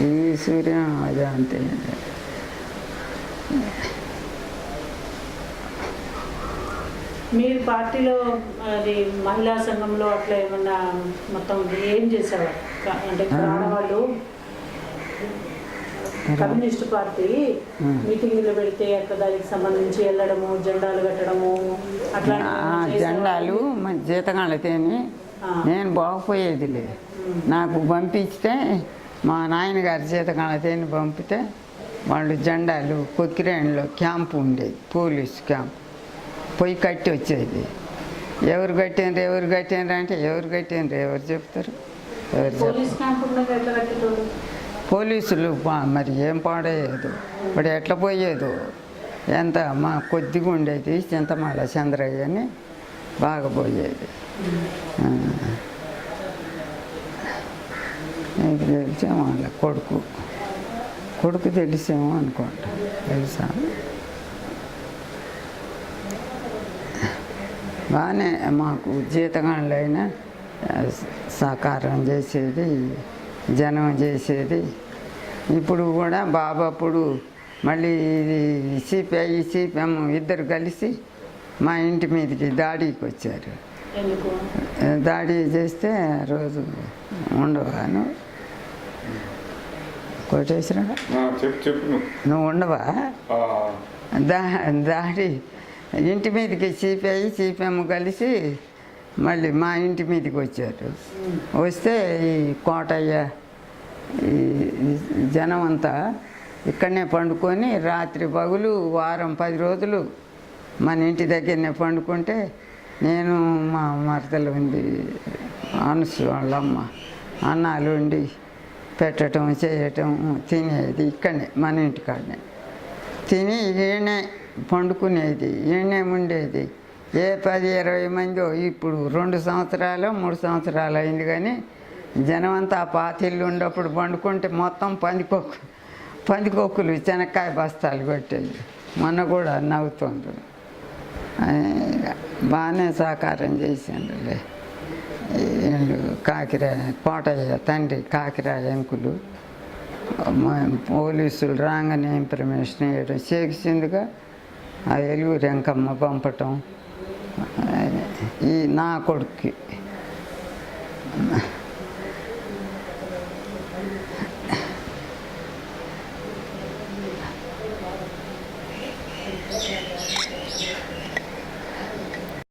ఈ సూర్యం అదే అంతే. మీరు పార్టీలో అది మహిళా సంఘంలో అట్లా ఏమన్నా మొత్తం ఏం చేసేవారు? అంటే ఆడవాళ్ళు కమ్యూనిస్ట్ పార్టీ మీటింగ్లు పెడితే అక్కడ దానికి సంబంధించి వెళ్ళడము, జెండాలు కట్టడము అట్లా జెండాలు జీతగాళ్ళతేని నేను బాగుపోయేదిలే. నాకు పంపిస్తే మా నాయనగారి జీతగాళ్ళతేని పంపితే వాళ్ళు జెండాలు కొక్కిరేణిలో క్యాంపు ఉండేది, పోలీసు క్యాంపు, పొయ్యి కట్టి వచ్చేది. ఎవరు కట్టినరు అంటే ఎవరు చెప్తారు? పోలీసులు మరి ఏం పాడేదో ఇప్పుడు ఎట్లా పోయేదో ఎంత మా కొద్దిగా ఉండేది. చింతమాల చంద్రయ్య అని బాగా పోయేది. నీకు తెలిసేమో వాళ్ళ కొడుకు తెలిసేమో అనుకోండి. తెలుసా? బాగానే మాకు జీతగాళ్ళైనా సహకారం చేసేది, జనం చేసేది. ఇప్పుడు కూడా బాబు అప్పుడు మళ్ళీ సిపిఎం ఇద్దరు కలిసి మా ఇంటి మీదకి దాడికి వచ్చారు. దాడి చేస్తే రోజు ఉండవాను కోటేశ్వర నువ్వు ఉండవా? దాడి ఇంటి మీదకి సిపిఎం కలిసి మళ్ళీ మా ఇంటి మీదకి వచ్చారు. వస్తే ఈ కోటయ్య ఈ జనం అంతా ఇక్కడనే పండుకొని రాత్రి పగులు వారం 10 రోజులు మన ఇంటి దగ్గరనే పండుకుంటే నేను మా మరదలు ఉంది అనసు వాళ్ళమ్మ అన్నాలు ఉండి పెట్టడం చేయటం తినేది ఇక్కడనే మన ఇంటికాడనే తిని ఈయనే పండుకునేది, ఈయనే ఉండేది. ఏ 10-20 మందో ఇప్పుడు 2 సంవత్సరాలు 3 సంవత్సరాలు అయింది. కానీ జనం అంతా ఆ పాతిళ్ళు ఉన్నప్పుడు పండుకుంటే మొత్తం పందికొక్కులు శనక్కాయ బస్తాలు కొట్టేది. మొన్న కూడా నవ్వుతుండ్రు. బాగానే సహకారం చేసిండ్రులే. కోటయ్య తండ్రి కాకిరాయ అంకులు పోలీసులు రాగానే ఇన్ఫర్మేషన్ వేయడం చేసిందిగా ఆ ఎలుగురు వెంకమ్మ పంపటం ఈ నా కొడుక్కి